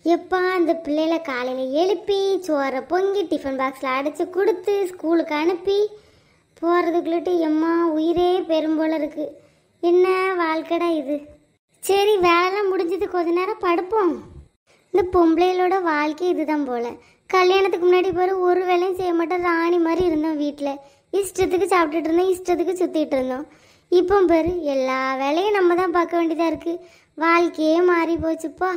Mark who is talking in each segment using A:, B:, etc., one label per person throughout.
A: எப்பா அந்த பிள்ளைகளை காலையில் எழுப்பி சோறை பொங்கி டிஃபன் பாக்ஸில் அடைச்சி கொடுத்து ஸ்கூலுக்கு அனுப்பி போகிறதுக்குள்ளட்டு எம்மா உயிரே பெரும் போல இருக்கு. என்ன வாழ்க்கடா இது. சரி வேலைலாம் முடிஞ்சது, கொஞ்ச நேரம் படுப்போம். இந்த பொம்பளைகளோட வாழ்க்கை இதுதான் போல. கல்யாணத்துக்கு முன்னாடி பாரு ஒரு வேலையும் செய்ய மாட்டோம், ராணி மாதிரி இருந்தோம். வீட்டில் இஷ்டத்துக்கு சாப்பிட்டுட்டு இருந்தோம், இஷ்டத்துக்கு சுற்றிட்டு இருந்தோம். இப்போ பாரு எல்லா வேலையும் நம்ம தான் பார்க்க வேண்டியதாக இருக்குது. வாழ்க்கையே மாறி போச்சுப்பா.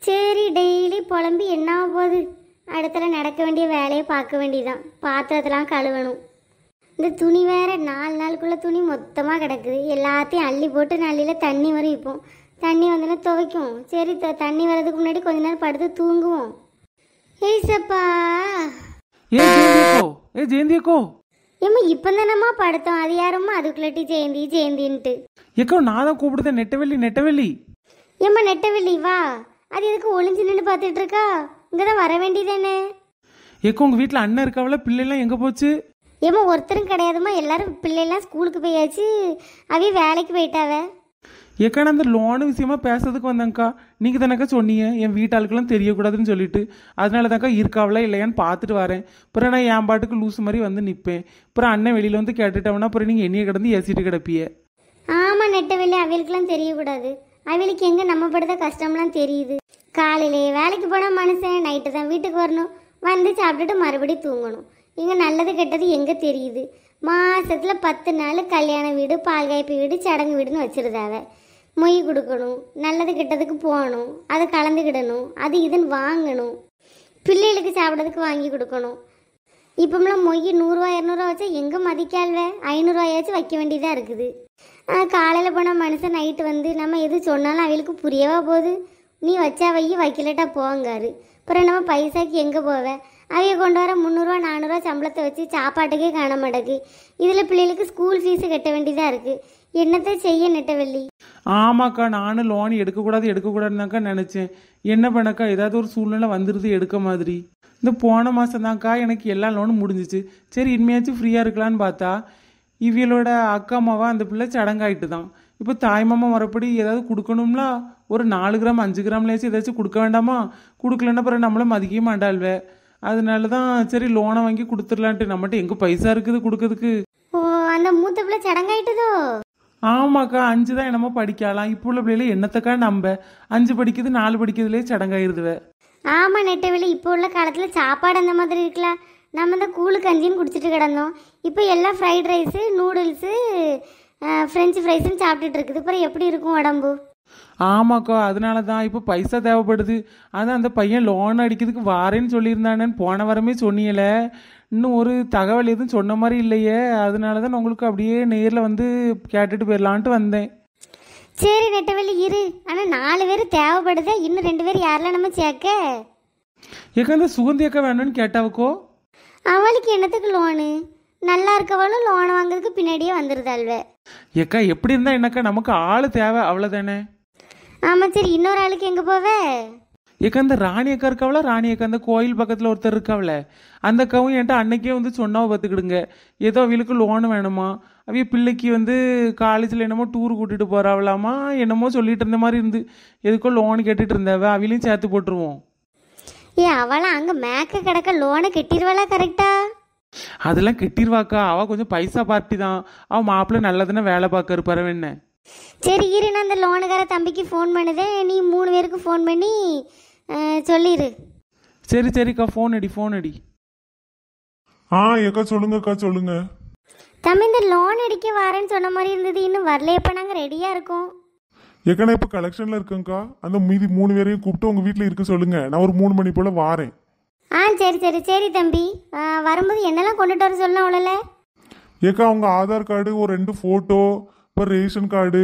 A: சரி டெய்லி புலம்பி என்ன போகுது, அடுத்தல நடக்க வேண்டிய வேலையை பார்க்க வேண்டியதான். பாத்திரத்தெல்லாம் கழுவணும். இந்த துணி வேற 4 நாளுக்குள்ள துணி மொத்தமாக கிடக்குது. எல்லாத்தையும் அள்ளி போட்டு நல்லியில் தண்ணி வரும். இப்போ தண்ணி வந்தோன்னா துவைக்கும். சரி தண்ணி வர்றதுக்கு முன்னாடி கொஞ்ச நேரம் படுத்து தூங்குவோம். ஏசப்பா ஏம்மா இப்போ தானம்மா படுத்தோம், அது யாரும்மா அதுக்குள்ளட்டி ஜெயந்தின்ட்டு.
B: ஏக்கோ நான் தான் கூப்பிடுதேன். நெட்டவெள்ளி
A: ஏம்மா நெட்டவெள்ளி வா. அது எதுக்கு ஒளிஞ்சு நின்று பார்த்துட்டு இருக்கா? இங்கே தான் வர வேண்டியதானே.
B: ஏக்கோ உங்கள் வீட்டில் அண்ணன் இருக்காவல, பிள்ளைலாம் எங்கே போச்சு?
A: ஏம்மா ஒருத்தரும் கிடையாதுமா, எல்லாரும் பிள்ளைலாம் ஸ்கூலுக்கு போயாச்சு, அவைய வேலைக்கு போயிட்டாவ.
B: ஏக்கா நான் அந்த லோனு விஷயமா பேசுறதுக்கு வந்தேங்க்கா. நீங்கள் தானக்கா சொன்னீங்க என் வீட்டாளுக்கெல்லாம் தெரியக்கூடாதுன்னு சொல்லிட்டு. அதனால தான்க்கா இருக்காவளா இல்லையான்னு பார்த்துட்டு வரேன். அப்புறம் நான் என் பாட்டுக்கு லூஸ் மாதிரி வந்து நிற்பேன். அப்புறம் அண்ணன் வெளியில் வந்து கேட்டுட்டவனா அப்புறம் நீங்கள் என்னையை கிடந்து ஏசிட்டு கிடப்பிய.
A: ஆமாம் நெட்டவெளி, அவளுக்கெல்லாம் தெரியக்கூடாது. அவளுக்கு எங்கே நம்ம படுத்த கஷ்டம்லாம் தெரியுது. காலையிலே வேலைக்கு போனால் மனுஷன் நைட்டு தான் வீட்டுக்கு வரணும், வந்து சாப்பிட்டுட்டு மறுபடியும் தூங்கணும். இங்கே நல்லது கெட்டது எங்கே தெரியுது? மாதத்தில் 10 நாள் கல்யாண வீடு, பால்காய்ப்பு வீடு, சடங்கு வீடுன்னு வச்சுருதாவ. மொய் கொடுக்கணும், நல்லது கெட்டதுக்கு போகணும், அதை கலந்துக்கிடணும், அது இதுன்னு வாங்கணும், பிள்ளைகளுக்கு சாப்பிட்றதுக்கு வாங்கி கொடுக்கணும். இப்போம்லாம் மொய் 100 200 வச்சா எங்கே மதிக்கால்வ? 500 வைக்க வேண்டியதாக இருக்குது. காலையில் போனால் மனுஷன் நைட்டு வந்து நம்ம எது சொன்னாலும் அவளுக்கு புரியவா போகுது? நீ வச்சா வைக்கலட்டா போங்காரு. அப்புறம் நம்ம பைசாக்கு எங்கே போவேன்? அவைய கொண்டு வர 300 400 சம்பளத்தை வச்சு சாப்பாட்டுக்கே காண மாட்டேக்கு. இதில் பிள்ளைகளுக்கு ஸ்கூல் ஃபீஸு கட்ட வேண்டியதாக இருக்குது. என்னத்தை செய்ய நெட்டவெள்ளி?
B: ஆமாக்கா நானும் லோன் எடுக்கக்கூடாதுனாக்கா நினச்சேன். என்ன பண்ணக்கா ஏதாவது ஒரு சூழ்நிலை வந்துடுது எடுக்க மாதிரி. இந்த போன மாதம் தான்க்கா எனக்கு எல்லா லோனும் முடிஞ்சிச்சு. சரி இனிமையாச்சும் ஃப்ரீயாக இருக்கலான்னு பார்த்தா இவளோட அக்கா அம்மாவா அந்த பிள்ளை சடங்காயிட்டு தான். இப்போ தாய்மாமா வரப்படி ஏதாவது கொடுக்கணும்ல, ஒரு 4 கிராம் 5 கிராம்லேயாச்சும் ஏதாச்சும் கொடுக்க வேண்டாமா? கொடுக்கலன்னா அப்புறம் நம்மள மதிக்க மாட்டாள்வே. அதனால தான் சரி லோனை வாங்கி கொடுத்துடலான்ட்டு. நம்மகிட்ட எங்கே பைசா இருக்குது கொடுக்கறதுக்கு?
A: ஓ அந்த மூத்த பிள்ளை சடங்காயிட்டுதோ?
B: ஆமாக்கா 5 தான் என்னமோ படிக்கலாம். இப்போ உள்ள பிள்ளைல என்னத்தக்கா நம்ப 5 படிக்குது 4 படிக்கிறதுலேயே சடங்காயிருதுவே.
A: ஆமாம் நெட்டவெளி, இப்போ உள்ள காலத்தில் சாப்பாடு அந்த மாதிரி இருக்கலாம். நம்ம இந்த கூழு கஞ்சின்னு குடிச்சிட்டு கிடந்தோம். இப்போ எல்லாம் ஃப்ரைட் ரைஸு, நூடுல்ஸு, ஃப்ரெஞ்சு ஃப்ரைஸுன்னு சாப்பிட்டுட்டு இருக்குது. அப்புறம் எப்படி இருக்கும் உடம்பு?
B: ஆமாக்கா அதனால தான் இப்போ பைசா தேவைப்படுது. அதான் அந்த பையன் லோன் அடிக்கிறதுக்கு வாரேன்னு சொல்லியிருந்தானேன்னு போன வாரமே சொன்னீங்கள. இன்னும் ஒரு தகவல் எதுவும் சொன்ன மாதிரி இல்லையே. அதனால தான் உங்களுக்கு அப்படியே நேரில் வந்து கேட்டுட்டு போயிடலான்ட்டு வந்தேன்.
A: சரி நெட்டவெளி இரு. ஆனால் 4 பேர் தேவைப்படுதே, இன்னும் 2 பேர் யாரெல்லாம் நம்ம சேர்க்க?
B: ஏக்கா இந்த சுகந்தி அக்கா வேணும்னு கேட்டாவுக்கோ?
A: அவளுக்கு என்னத்துக்கு லோனு? நல்லா இருக்கவளும் லோன் வாங்குறதுக்கு பின்னாடியே வந்துருதாள்வே.
B: ஏக்கா எப்படி இருந்தா என்னக்கா, நமக்கு ஆள் தேவை அவ்வளோதானே.
A: ஆமாம் சரி, இன்னொரு ஆளுக்கு எங்கே போவே?
B: ஏக்கா இந்த ராணி அக்கா இருக்காவல, ராணி அக்கா அந்த கோயில் பக்கத்தில் ஒருத்தர் இருக்காவல, அந்த அக்காவும் என்கிட்ட அன்னைக்கே வந்து சொன்னாவ பார்த்துக்கிடுங்க. ஏதோ அவளுக்கு லோனு வேணுமா, அவைய பிள்ளைக்கு வந்து காலேஜில் என்னமோ டூர் கூட்டிகிட்டு போகிறாவலாமா என்னமோ சொல்லிட்டு இருந்த மாதிரி இருந்து. எதுக்கோ லோனு கேட்டுட்டு இருந்தாவ, அவளையும் சேர்த்து போட்டுருவோம்.
A: ஏ அவளாம் அங்கே மேக்க கிடக்க லோனை கட்டிடுவாளா கரெக்டா?
B: அதெல்லாம் கெட்டிருவாக்கா. அவள் கொஞ்சம் பைசா பார்ட்டி தான். அவள் மாப்பிள்ளை நல்லதுன்னு வேலை பார்க்கற பரவ.
A: சரி இரு, நான் அந்த லோனுக்கார தம்பிக்கு ஃபோன் பண்ணுதேன், நீ 3 பேருக்கு ஃபோன் பண்ணி சொல்லிடு.
B: சரிக்கா ஃபோன் அடி.
C: ஏக்கா சொல்லுங்கக்கா சொல்லுங்க.
A: தம்பி இந்த லோன் அடிக்க வரேன்னு சொன்ன மாதிரி இருந்தது, இன்னும் வரல. எப்போ நாங்கள் ரெடியாக இருக்கோம்.
C: ஏக்கா இப்போ கலெக்ஷனில் இருக்கேங்க்கா. அந்த மீதி 3 பேரையும் கூப்பிட்டு உங்கள் வீட்டில் இருக்க சொல்லுங்க. நான் ஒரு 3 மணி போல் வாரேன்.
A: சரி தம்பி, வரும்போது என்னெல்லாம் கொண்டுட்டு வர சொல்லணும் அவ்வளோல?
C: ஏக்கா அவங்க ஆதார் கார்டு, ஒரு 2 ஃபோட்டோ, அப்புறம் ரேஷன் கார்டு,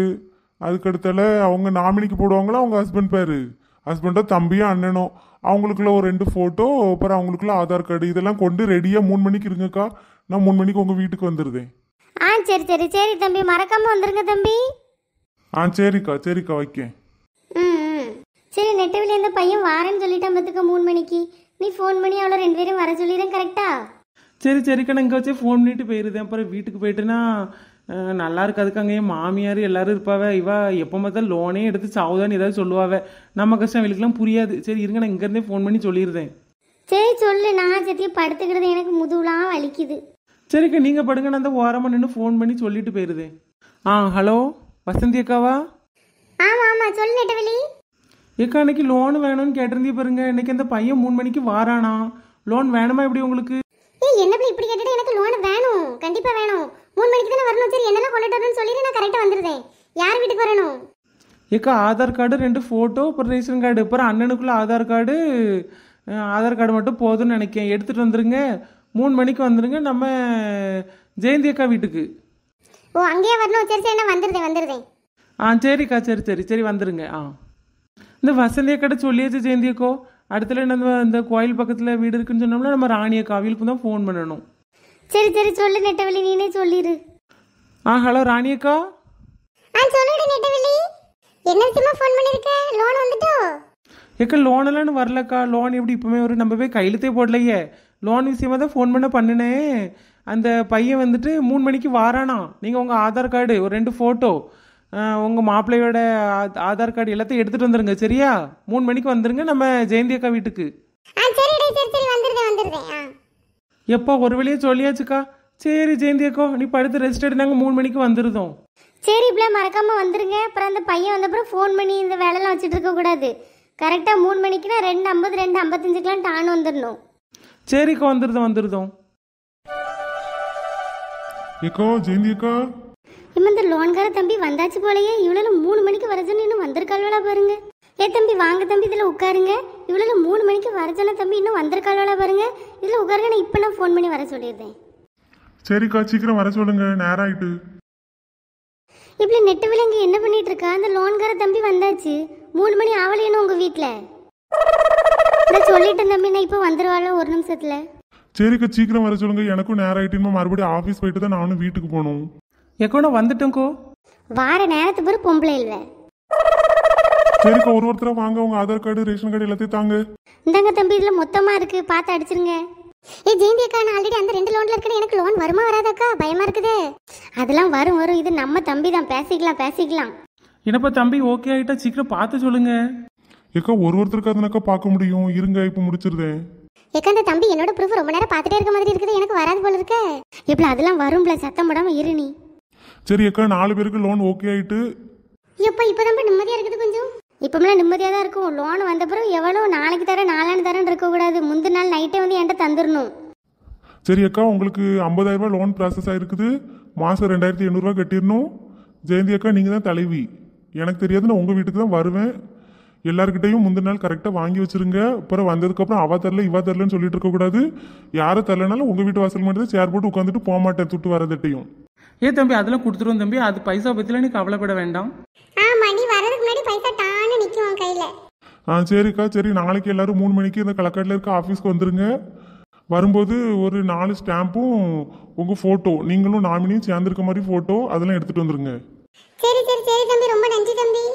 C: அதுக்கடுத்தால அவங்க நாமினிக்கு போடுவாங்களா அவங்க ஹஸ்பண்ட் பேர், ஹஸ்பண்டோ தம்பியோ அண்ணனோ, அவங்களுக்குள்ள ஒரு 2 ஃபோட்டோ, அப்புறம் அவங்களுக்குள்ள ஆதார் கார்டு, இதெல்லாம் கொண்டு ரெடியாக 3 மணிக்கு இருங்கக்கா. நான் 3 மணிக்கு உங்கள் வீட்டுக்கு வந்துடுதேன்.
A: சரி தம்பி, மறக்காமல் வந்துருங்க தம்பி.
C: சரிக்கா வைக்கேன்.
A: சரி நெட்டவெளி, அந்த பையன் வாரேன்னு சொல்லிட்டான் பார்த்துக்க 3 மணிக்கு. நீ ஃபோன் பண்ணி அவ்வளோ 2 பேரும் வர சொல்லிடுறேன் கரெக்டா?
B: சரிக்கா நான் இங்கே வச்சே ஃபோன் பண்ணிட்டு போயிருந்தேன். அப்புறம் வீட்டுக்கு போயிட்டுன்னா நல்லா இருக்காதுக்கு அங்கே என் மாமியார் எல்லாரும் இருப்பாவ. இவ எப்போ பார்த்தாலும் லோனே எடுத்து சாவுதான்னு ஏதாவது சொல்லுவாவ. நம்ம கஷ்டம் அவளுக்குலாம் புரியாது. சரி இருங்க, நான் இங்கேருந்தே ஃபோன் பண்ணி சொல்லிடுறேன்.
A: சரி சொல்லு, நான் சத்திய படுத்துக்கிறது எனக்கு முதுகுலாம் வலிக்குது.
B: சரிக்கா நீங்கள் படுங்க, நான் அந்த ஓரமாக நின்று ஃபோன் பண்ணி சொல்லிட்டு போயிருதேன். ஹலோ வசந்தி அக்காவா?
A: ஆமா ஆமா சொல்லு நெட்டவெளி.
B: ஏக்கா அன்னைக்கு லோன் வேணும்னு கேட்டிருந்தே பாருங்க. இன்னைக்கு அந்த பையன் 3 மணிக்கு வாரானா. லோன் வேணுமா எப்படி உங்களுக்கு?
A: ஏய் என்ன இப்படி கேட்டுட்டு, எனக்கு லோன் வேணும், கண்டிப்பா வேணும். 3 மணிக்கு தானே வரணும். சரி என்னெல்லாம் கொண்டுட்டு வரணும்னு சொல்லிட்டு நான் கரெக்டாக வந்துடுறேன். யார் வீட்டுக்கு வரணும்?
B: ஏக்கா ஆதார் கார்டு 2 ஃபோட்டோ, அப்புறம் ரேஷன் கார்டு, அப்புறம் அண்ணனுக்குள்ள ஆதார் கார்டு மட்டும் போதும்னு நினைக்கிறேன். எடுத்துகிட்டு வந்துருங்க. 3 மணிக்கு வந்துடுங்க நம்ம ஜெயந்தி அக்கா வீட்டுக்கு.
A: ஓ அங்கேயே வரணும். சரி சரி நான் வந்துடுறேன்.
B: சரிக்கா, சரி சரி சரி வந்துடுங்க. இந்த வசந்தி அக்காட்ட சொல்லியாச்சு ஜெயந்தி அக்கோ. அடுத்துல நம்ம இந்த கோயில் பக்கத்தில் வீடு இருக்குன்னு சொன்னோம்னா நம்ம ராணி அக்கா அவளுக்கு தான் ஃபோன் பண்ணணும்.
A: சரி சரி சொல்லு நெட்டவெளி, நீனே சொல்லிடு.
B: ஹலோ ராணி அக்கா.
A: சொல்லுடி நெட்டவெளி, என்ன விஷயமா ஃபோன் பண்ணிருக்க? லோன் வந்துட்டோ?
B: ஏக்கா லோனெல்லாம் வரலக்கா. லோன் எப்படி இப்போமே நம்ம போய் கையெழுத்தே போடலையே. லோன் விஷயமா தான் ஃபோன் பண்ணினேன். அந்த பையன் வந்துட்டு 3 மணிக்கு வாரானா. நீங்கள் உங்கள் ஆதார் கார்டு ஒரு 2 ஃபோட்டோ, உங்கள் மாப்பிள்ளையோட ஆதார் கார்டு எல்லாத்தையும் எடுத்துகிட்டு வந்துடுங்க. சரியா? 3 மணிக்கு வந்துடுங்க நம்ம ஜெயந்தி அக்கா வீட்டுக்கு. எப்போ ஒரு வழியாக சொல்லியாச்சுக்கா. சரி ஜெயந்தி அக்கா நீ படுத்து ரெஸ்ட் எடு, நாங்கள் 3 மணிக்கு வந்துருந்தோம்.
A: சரி இப்படியே மறக்காம வந்துருங்க. அப்புறம் அந்த பையன் வந்தப்புறம் ஃபோன் பண்ணி இந்த வேலைலாம் வச்சுட்டு இருக்கக்கூடாது. கரெக்டாக 3 மணிக்குன்னா 2:50 2:55க்குலாம் டான் வந்துடணும்.
B: சரிக்கா வந்துருதோம்.
C: ஏக்கா ஜெயந்தி அக்கா.
A: இந்த லோன்கார தம்பி வந்தாச்சு போலயே. இவ்வளவு 3 மணிக்கு வரஜன்னு இன்னும் வந்திருக்காள்வளா பாருங்க. ஏ தம்பி வாங்க தம்பி, இதில் உட்காருங்க. இவ்வளவு 3 மணிக்கு வரஜன தம்பி இன்னும் வந்திருக்காள்வளா பாருங்க. இதில் உட்காருங்க, நான் இப்போ நான் ஃபோன் பண்ணி வர சொல்லிடுறேன்.
C: சரிக்கா சீக்கிரம் வர சொல்லுங்க, நேரம் ஆயிட்டு.
A: இப்படி நெட்டு விலங்கு என்ன பண்ணிட்டு இருக்கா? அந்த லோன்கார தம்பி வந்தாச்சு. 3 மணி ஆவலையேன்னு உங்க வீட்டில் நான் சொல்லிட்டேன் தம்பி, நான் இப்போ வந்துருவாளோ 1 நிமிஷத்துல.
C: சரிக்கா சீக்கிரம் வர சொல்லுங்க, எனக்கும் நேரம் ஆயிட்டுமா. மறுபடியும் ஆஃபீஸ் போயிட்டு தான் நானும் வீட்டுக்கு போகணும்.
B: எக்கோட வந்துட்டேங்கோ.
A: வார நேரத்துக்கு ஒரு பொம்பளை இல்லை.
C: சரிக்கா ஒருத்தரா வாங்க, உங்க ஆதார் கார்டு ரேஷன் கார்டு எல்லாத்தையும் தாங்க.
A: இந்தாங்க தம்பி, இதுல மொத்தமா இருக்கு, பார்த்து அடிச்சிருங்க. ஏ ஜெயந்தி அக்கா, நான் ஆல்ரெடி அந்த 2 லோன்ல இருக்கேன். எனக்கு லோன் வருமா வராதாக்கா? பயமா இருக்குது. அதெல்லாம் வரும். இது நம்ம தம்பி தான், பேசிக்கலாம்.
B: என்னப்பா தம்பி ஓகே ஆகிட்டா சீக்கிரம் பார்த்து சொல்லுங்க.
C: ஏக்கா ஒருத்தருக்கா அதனாக்கா பார்க்க முடியும். இருங்க இப்போ முடிச்சிருந்தேன்.
A: ஏக்கா அந்த தம்பி என்னோட ப்ரூஃப் ரொம்ப நேரம் பார்த்துட்டே இருக்க மாதிரி இருக்குது. எனக்கு வராது போல இருக்க. எப்படி அதெல்லாம் வரும்ல, சத்தம் போடாம இரு நீ.
C: சரி அக்கா 4 பேருக்கு லோன் ஓகே ஆயிட்டு.
A: இப்பதான் நிம்மதியா இருக்குது கொஞ்சம். இப்பமெல்லாம் நிம்மதியா தான் இருக்கும். லோன் வந்த பிறகு எவ்வளோ நாளைக்கு தரேன் நாளான்னு தரேன் இருக்கக்கூடாது. முந்தின நாள் நைட்டே வந்து என்கிட்ட தந்துடணும்.
C: சரி அக்கா உங்களுக்கு 50,000 ரூபாய் லோன் ப்ராசஸ் ஆயிருக்குது. மாதம் 2,800 ரூபா கட்டிடணும். ஜெயந்தி அக்கா நீங்கள் தான் தலைவி. எனக்கு தெரியாது, நான் உங்கள் வீட்டுக்கு தான் வருவேன். எல்லாருக்கிட்டையும் முந்தின நாள் கரெக்டாக வாங்கி வச்சிருங்க. அப்புறம் வந்ததுக்கப்புறம் அவ தரல இவா தரலன்னு சொல்லிட்டு இருக்கக்கூடாது. யாரும் தரலனாலும் உங்கள் வீட்டு வாசல் மட்டும் சேர் போட்டு உட்காந்துட்டு போக மாட்டேன் துட்டு வரதட்டையும்.
B: தம்பி அதெல்லாம் கொடுத்துருவோம் தம்பி. அது பைசா பற்றிலாம் நீ கவலைப்பட வேண்டாம்.
A: ஆமா, நீ வரதுக்கு முன்னாடி பைசா டான்னு நிக்கும் உன் கையில.
C: சரிக்கா சரி, நாளைக்கு எல்லாரும் 3 மணிக்கு இந்த களக்காட்டில் இருக்க ஆஃபீஸ்க்கு வந்துருங்க. வரும்போது ஒரு 4 ஸ்டாம்பும் உங்கள் ஃபோட்டோ, நீங்களும் நாமினியும் சேர்ந்துருக்க மாதிரி ஃபோட்டோ அதெல்லாம் எடுத்துகிட்டு வந்துருங்க.
A: சரி தம்பி, ரொம்ப நன்றி தம்பி.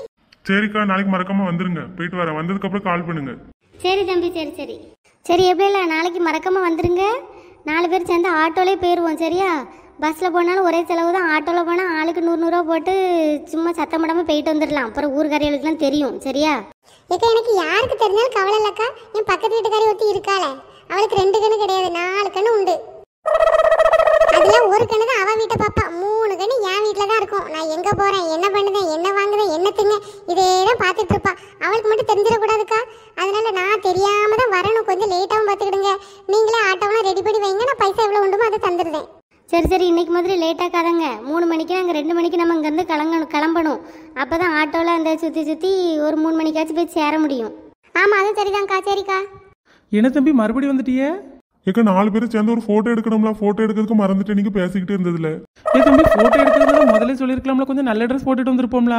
C: சரிக்கா நாளைக்கு மறக்காம வந்துருங்க. போயிட்டு வரேன். வந்ததுக்கப்புறம் கால் பண்ணுங்க.
A: சரி தம்பி, சரி எப்படி இல்லை, நாளைக்கு மறக்காம வந்துருங்க. 4 பேர் சேர்ந்து ஆட்டோலே போயிடுவோம். சரியா? பஸ்ஸில் போனாலும் ஒரே செலவு தான். ஆட்டோவில் போனால் ஆளுக்கு 100 ரூபா போட்டு சும்மா சத்தம் போடாமல் போயிட்டு வந்துடலாம். அப்புறம் ஊர்காரிகளுக்குலாம் தெரியும். சரியா? ஏக்கா எனக்கு யாருக்கு தெரிஞ்சாலும் கவலை இல்லைக்கா. என் பக்கத்து வீட்டுக்காரி ஒருத்தி இருக்காள, அவளுக்கு 2 கண்ணு கிடையாது, 4 கண்ணு உண்டு. அதெல்லாம் ஒரு கண்ணு தான் அவன் வீட்டை பாப்பா. 3 கண்ணு என் வீட்டில் தான் இருக்கும். நான் எங்கே போகிறேன், என்ன பண்ணுதேன், என்ன வாங்குதேன், என்ன திங்க, இதே தான் பார்த்துட்டு இருப்பா. அவளுக்கு மட்டும் தெரிஞ்சிடக்கூடாதுக்கா. அதனால நான் தெரியாம தான் வரணும். கொஞ்சம் லேட்டாகவும் பார்த்துக்கிடுங்க. நீங்களே ஆட்டோவெலாம் ரெடி பண்ணி வைங்க. நான் பைசா எவ்வளோ உண்டுமோ அதை தந்துடுறேன். சரி இன்னைக்கு மாதிரி லேட்டாக்காதங்க. 3 மணிக்கு நாங்கள் 2 மணிக்கு நம்ம இங்கேருந்து கிளம்பணும். அப்போ தான் ஆட்டோவில் அந்த சுற்றி ஒரு 3 மணிக்காச்சும் போய் சேர முடியும். ஆமாம் அதுவும் சரிதான்க்கா. சரிக்கா.
B: என்ன தம்பி மறுபடியும் வந்துட்டியே?
C: ஏக்கா 4 பேரும் சேர்ந்து ஒரு ஃபோட்டோ எடுக்கணும்ல. ஃபோட்டோ எடுக்கிறதுக்கு மறந்துட்டு நீங்கள் பேசிக்கிட்டே இருந்ததுல.
B: தம்பி ஃபோட்டோ எடுக்கிறதுல முதல்ல சொல்லியிருக்கலாம்ல, கொஞ்சம் நல்ல ட்ரெஸ் போட்டுட்டு வந்திருப்போம்ல.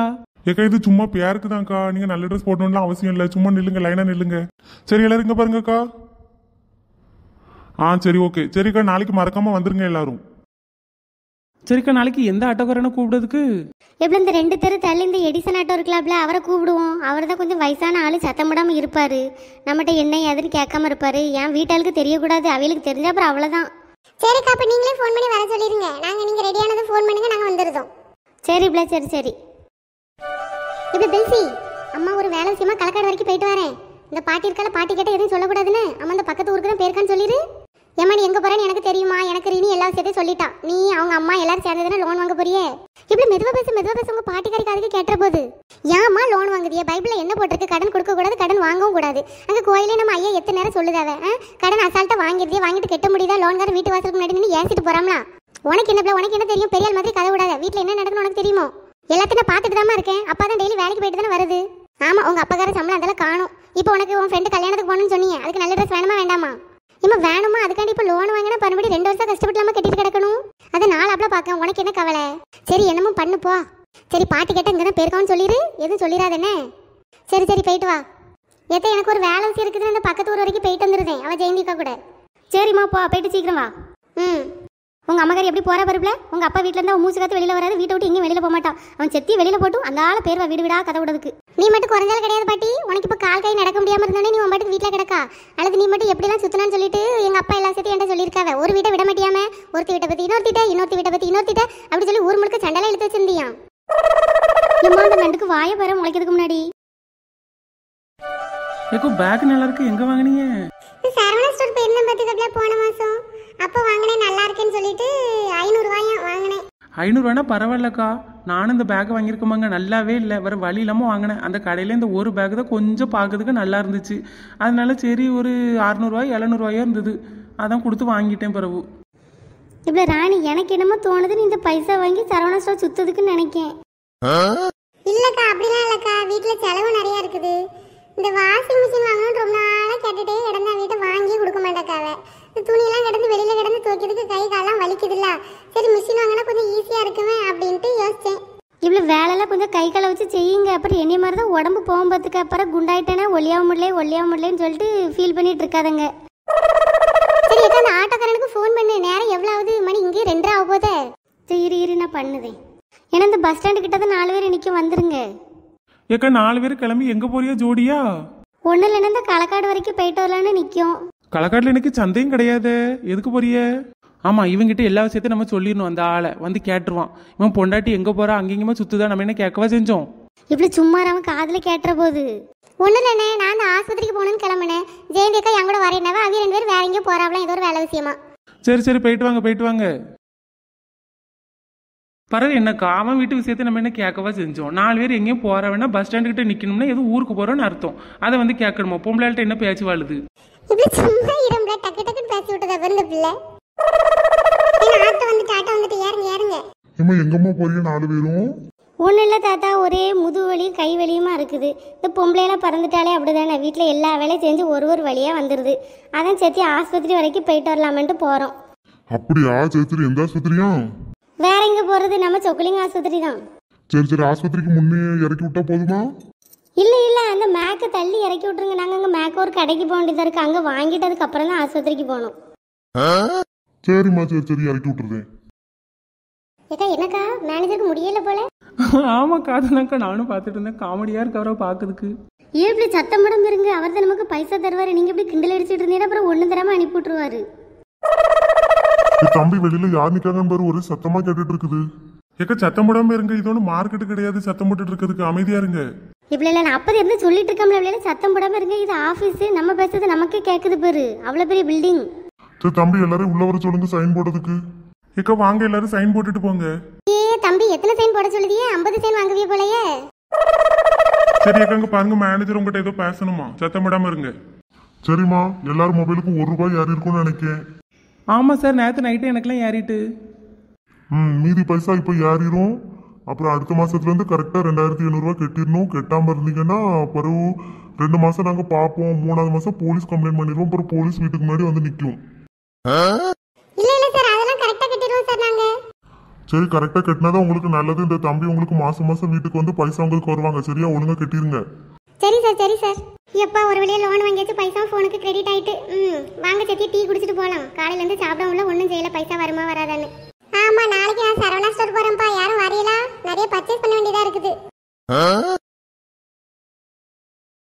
C: ஏக்கா இது சும்மா பேருக்கு தான்க்கா. நீங்கள் நல்ல ட்ரெஸ் போடணும்லாம் அவசியம் இல்லை. சும்மா நில்லுங்க, லைனாக நில்லுங்க. சரி எல்லாரும் இங்கே பாருங்கக்கா. சரி ஓகே. சரிக்கா நாளைக்கு மறக்காம வந்துருங்க எல்லாரும்.
B: சரிக்கா நாளைக்கு எந்த ஆட்டோக்காரனை கூப்பிடுறதுக்கு?
A: எப்படி இந்த 2 தெரு தள்ளி இந்த எடிசன் ஆட்டோ இருக்கலாம்ல, அவரை கூப்பிடுவோம். அவர் தான் கொஞ்சம் வயசான ஆளு, சத்தம் போடாமல் இருப்பாரு. நம்மகிட்ட என்ன எதுன்னு கேட்காம இருப்பாரு. என் வீட்டாளுக்கு தெரியக்கூடாது, அவளுக்கு தெரிஞ்சா அப்புறம் அவ்வளோதான்.
D: சரிக்கா, அப்ப நீங்களே ஃபோன் பண்ணி வர சொல்லிருங்க. நீங்க ரெடியானதும் ஃபோன் பண்ணுங்க, நாங்க வந்துருதோம்.
A: சரி பிள்ளை, சரி சரி.
D: இப்ப பெல்சி, அம்மா ஒரு வேலை விஷயமா களக்காடு வரைக்கும் போயிட்டு வரேன். இந்த பாட்டி இருக்கல, பாட்டி கிட்ட எதுவும் சொல்லக்கூடாதுன்னு அம்மா அந்த பக்கத்து ஊருக்கு தான் போயிருக்கான்னு சொல்லிரு. ஏமா நீ எங்க போறேன்னு எனக்கு தெரியுமா, எனக்கு ரீனி எல்லா விஷயத்தையும் சொல்லிட்டா. நீ அவங்க அம்மா எல்லாரும் சேர்ந்ததுன்னா லோன் வாங்க போறியே. இப்படி மெதுவா பேச உங்க பாட்டிக்காரிக்கு அதுக்கு கேட்ட போது. ஏமா லோன் வாங்குதியே, பைபிள்ல என்ன போட்டிருக்கு, கடன் கொடுக்க கூடாது, கடன் வாங்கவும் கூடாது. அங்க கோயிலே நம்ம ஐயா எத்தனை நேரம் சொல்லுதாவ, கடன் அசால்ட்டா வாங்கிருதியே, வாங்கிட்டு கெட்ட முடியுதா, லோன்கார வீட்டு வாசலுக்கு முன்னாடி நின்று ஏசிட்டு போறாங்களா. உனக்கு என்ன பிள்ளை, உனக்கு என்ன தெரியும், பெரிய ஆள் மாதிரி கதை விடாத. வீட்டுல என்ன நடக்குன்னு உனக்கு தெரியுமோ. எல்லாத்தையும் பார்த்துட்டு தான் இருக்கேன். அப்பா தான் டெய்லி வேலைக்கு போயிட்டு தானே வருது. ஆமா, உங்க அப்பாக்கார சம்பளம் அதெல்லாம் காணும். இப்போ உனக்கு உன் ஃப்ரெண்டு கல்யாணத்துக்கு போகணும்னு சொன்னீங்க, அதுக்கு நல்ல ட்ரெஸ் வேணுமா வேண்டாமா? இம்மா வேணுமா, அதுக்காண்டி இப்போ லோன் வாங்கினா மறுபடி 2 வருஷம் கஷ்டப்பட்டு கட்டிட்டு கிடக்கணும். அதை 4 அப்பள பார்க்க உனக்கு என்ன கவலை? சரி என்னமோ பண்ணுப்போ. சரி பாட்டி கேட்ட இங்கே தான் போயிருக்கான்னு சொல்லிடு, எதுவும் சொல்லிடாதேன்னு. சரி சரி போயிட்டு வா. எத்த எனக்கு ஒரு வேலை விஷயம் இருக்குதுன்னு அந்த பக்கத்து ஊர் வரைக்கும் போயிட்டு வந்துருதேன், அவள் ஜெயந்திக்கா கூட.
A: சரிம்மா போ, போயிட்டு சீக்கிரம் வா. உங்க அம்மாக்காரி எப்படி போறா பருப்புல? உங்க அப்பா வீட்டுல இருந்தா மூச்சு காத்து வெளியில வராது, வீட்டை விட்டு இங்கே வெளியில போக மாட்டான். அவன் செத்தி வெளியில போட்டும் அந்த ஆளை பேர் வீடு வீடா கதை விடுறதுக்கு.
D: நீ மட்டும் குறைஞ்சாலும் கிடையாது பாட்டி. உனக்கு இப்போ கால் கை நடக்க முடியாம இருந்தானே நீ உன் பாட்டுக்கு வீட்டில் கிடக்கா. அல்லது நீ மட்டும் எப்படிலாம் சுத்தலான்னு சொல்லிட்டு எங்க அப்பா எல்லாம் சேர்த்து என்கிட்ட சொல்லியிருக்காவ. ஒரு வீட்டை விட மாட்டியாம, ஒருத்தி வீட்டை பத்தி இன்னொருத்தி வீட்டை பத்தி இன்னொருத்திட்ட அப்படி சொல்லி ஊர் முழுக்க சண்டெல்லாம் எடுத்து வச்சிருந்தியான்.
A: இம்மா அந்த நண்டுக்கு வாய பெற முளைக்கிறதுக்கு முன்னாடி
B: ஏக்கோ பேக் நல்லா இருக்கு, எங்க வாங்குனீங்க?
D: சரவணா ஸ்டோர் போயிருந்தேன் பார்த்துக்கப்ல போன மாசம். அப்போ வாங்கினேன், நல்லா இருக்கேன்னு சொல்லிட்டு 500 ரூபாயா வாங்கினேன்.
B: 500 ரூபானா பரவாயில்லக்கா. நானும் இந்த பேக் வாங்கியிருக்கோமாங்க, நல்லாவே இல்லை, வேற வழி இல்லாமல் வாங்கினேன். அந்த கடையில் இந்த ஒரு பேக் தான் கொஞ்சம் பார்க்கறதுக்கு நல்லா இருந்துச்சு. அதனால சரி ஒரு 600 ரூபாய் 700 ரூபாயா இருந்தது, அதான் கொடுத்து வாங்கிட்டேன். பிறகு
A: இப்ப ராணி எனக்கு என்னமோ தோணுது, நீ இந்த பைசா வாங்கி சரவணா ஸ்டோர் சுத்ததுக்குன்னு நினைக்கேன்.
D: இல்லக்கா அப்படிலாம் இல்லக்கா, வீட்டுல செலவு நிறைய இருக்குது. இந்த வாஷிங் மிஷின் வாங்கணும்னு ரொம்ப நாளா கேட்டுட்டே கிடந்தா, வீட்டை வாங்கியே கொடுக்க மாட்டேக்காவ. இந்த துணியெல்லாம் கிடந்து வெளியில கிடந்து துவைக்கிறதுக்கு கை காலெல்லாம் வலிக்குதுல்ல, சரி மிஷின் வாங்கினா கொஞ்சம் ஈஸியா இருக்குமே அப்படின்ட்டு யோசிச்சேன்.
A: இவ்வளோ வேலையெல்லாம் கொஞ்சம் கை காலை வச்சு செய்யுங்க. அப்புறம் என்னைய மாதிரி தான் உடம்பு போகும்போதுக்கு அப்புறம் குண்டாயிட்டேன்னா ஒல்லியாக முடியலன்னு சொல்லிட்டு ஃபீல் பண்ணிட்டு இருக்காதங்க.
D: சரி ஏக்கா, அந்த ஆட்டோக்காரனுக்கு ஃபோன் பண்ணு. நேரம் எவ்வளோ ஆகுது? மணி இங்கே 2:30 ஆக போதே.
A: சரி இரு நான் பண்ணுதேன். ஏன்னா இந்த பஸ் ஸ்டாண்டு கிட்ட தான் 4 பேர் இன்னைக்கு வந்துருங்க.
B: ஏக்கா 4 பேர் கிளம்பி எங்க போறியா ஜோடியா?
A: ஒன்றும் இல்லைன்னா இந்த களக்காடு வரைக்கும் போயிட்டு வரலான்னு நிற்கும்.
B: களக்காட்டில் எனக்கு சந்தையும் கிடையாது, எதுக்கு போறிய? ஆமா, இவங்கிட்ட எல்லா விஷயத்தையும் நம்ம சொல்லிடணும். அந்த ஆளை வந்து கேட்டுருவான். இவன் பொண்டாட்டி எங்க போறா அங்கேயுமா சுத்துதான், நம்ம என்ன கேட்கவா செஞ்சோம்?
A: இப்படி சும்மா அவன் காதில் கேட்டுற போது.
D: ஒன்றும் இல்லைண்ணே, நான் அந்த ஆஸ்பத்திரிக்கு போகணுன்னு கிளம்புனேன். ஜெயந்தி அக்கா என் கூட வரேன்னாவா, அவங்க 2 பேரும் வேற எங்கேயும் போறாவலாம், ஏதோ ஒரு வேலை விஷயமா.
B: சரி சரி போயிட்டு வாங்க. பரவாயில்ல, என்னக்கா அவன் வீட்டு விஷயத்தை நம்ம என்ன கேட்கவா செஞ்சோம்? 4 பேர் எங்கேயும் போற வேணா, பஸ் ஸ்டாண்டு கிட்ட நிக்கணும்னா எதுவும் ஊருக்கு போறோம்னு அர்த்தம். அதை வந்து கேட்கணுமா? பொம்பளைகிட்ட என்ன பேச்சு வாழுது?
D: இப்படி சும்மா இரும்பல டக்கு டக்குன்னு பேசி விட்டதா இந்த பிள்ளை. ஆட்டோ வந்துட்டு ஏறுங்க.
C: ஏமா எங்கம்மா போறீங்க 4 பேரும்?
A: ஒன்றும் இல்லை தாத்தா, ஒரே முதுகு வலியும் கை வலியுமா இருக்குது. இந்த பொம்பளையெல்லாம் பறந்துட்டாலே அப்படிதானே, வீட்டில் எல்லா வேலையும் செஞ்சு ஒரு வழியாக வந்துடுது. அதான் சேர்த்து ஆஸ்பத்திரி வரைக்கும் போயிட்டு வரலாமன்ட்டு போகிறோம்.
C: அப்படியா? சரி எந்த ஆஸ்பத்திரியா?
A: வேற எங்கே போகிறது, நம்ம சொக்கலிங்க ஆஸ்பத்திரி தான்.
C: சரி ஆஸ்பத்திரிக்கு முன்னே இறக்கி விட்டா போதுமா?
A: இல்லை அந்த மேக்கை தள்ளி இறக்கி விட்ருங்க. நாங்கள் அங்கே மேக்க ஒரு கடைக்கு போக வேண்டியதாக இருக்குது, அங்கே வாங்கிட்டதுக்கு அப்புறம் தான் ஆஸ்பத்திரிக்கு போகணும்.
C: சரிம்மா சரி இறக்கி விட்டுருதேன்.
D: ஏக்கா என்னக்கா மேனேஜருக்கு முடியல போல?
B: ஆமாக்கா, அதனாக்கா நானும் பார்த்துட்டு இருந்தேன். காமெடியா இருக்கு அவரை பார்க்கறதுக்கு.
A: ஏன் இப்படி சத்தம் படம் இருங்க, அவர் தான் நமக்கு பைசா தருவாரு. நீங்க இப்படி கிண்டல் அடிச்சுட்டு இருந்தீங்கன்னா அப்புறம் 1 தரமா அனுப்பி விட்டுருவாரு.
C: தம்பி வெளியில யார் நிக்காங்கன்னு பாரு, ஒரே சத்தமா கேட்டுட்டு இருக்குது.
B: ஏக்கா சத்தம் போடாம இருங்க, இது ஒன்றும் மார்க்கெட்டு கிடையாது சத்தம் போட்டுட்டு இருக்கிறதுக்கு, அமைதியா இருங்க.
A: இப்படி இல்லை, நான் அப்போது இருந்து சொல்லிட்டு இருக்கோம்ல, சத்தம் போடாம இருங்க, இது ஆஃபீஸு, நம்ம பேசுறது நமக்கே கேட்குது பாரு, அவ்வளோ பெரிய பில்டிங்.
C: சரி தம்பி எல்லாரும் உள்ள வர சொல்லுங்க சைன் போடுறதுக்கு.
B: ஏக்கா வாங்க எல்லாரும் சைன் போட்டுட்டு போங்க.
D: தம்பி எத்தனை சைன் போட சொல்லுதியே? 50 சைன் வாங்குவிய போலயே.
B: சரி அக்காங்க பாருங்க, மேனேஜர் உங்ககிட்ட ஏதோ பேசணுமா, சத்தம் போடாம இருங்க.
C: சரிம்மா, எல்லாரும் மொபைலுக்கு 1 ரூபாய் ஏறி இருக்கும்னு நினைக்கிறேன்.
B: ஆமா சார், நேற்று நைட்டு எனக்குலாம் ஏறிட்டு.
C: மீதி பைசா இப்போ ஏறிடும். அப்புறம் அடுத்த மாசத்துல இருந்து கரெக்டா 2700 ரூபாய் கட்டிடணும். கட்டாம இருந்தீங்கன்னா பிறகு 2 மாசம் நாங்க பார்ப்போம். 3ஆவது மாசம் போலீஸ் கம்ப்ளைண்ட் பண்ணிடுவோம். அப்புறம் போலீஸ் வீட்டுக்கு முன்னாடி வந்து நிற்கும்.
D: இல்ல சார், அதெல்லாம் கரெக்டா கட்டிடுவோம் சார் நாங்க.
C: சரி கரெக்டா கட்டினாதான் உங்களுக்கு நல்லது. இந்த தம்பி உங்களுக்கு மாசம் மாசம் வீட்டுக்கு வந்து பைசா உங்களுக்கு வருவாங்க. சரியா? ஒழுங்கா கட்டிருங்க.
D: சரி சார். எப்பா ஒரு வழியா லோன் வாங்கியாச்சு, பைசா போனுக்கு கிரெடிட் ஆயிட்டு. வாங்க சத்தி டீ குடிச்சிட்டு போலாம். காலையில இருந்து சாப்பிடாமல ஒன்றும் செய்யல, பைசா வருமா வராதான்னு. ஆமா, நாளைக்கு நான் சரவணா ஸ்டோர் போறேன்ப்பா. யாரும் வரையலா? நிறைய பர்ச்சேஸ் பண்ண வேண்டியதா இருக்குது.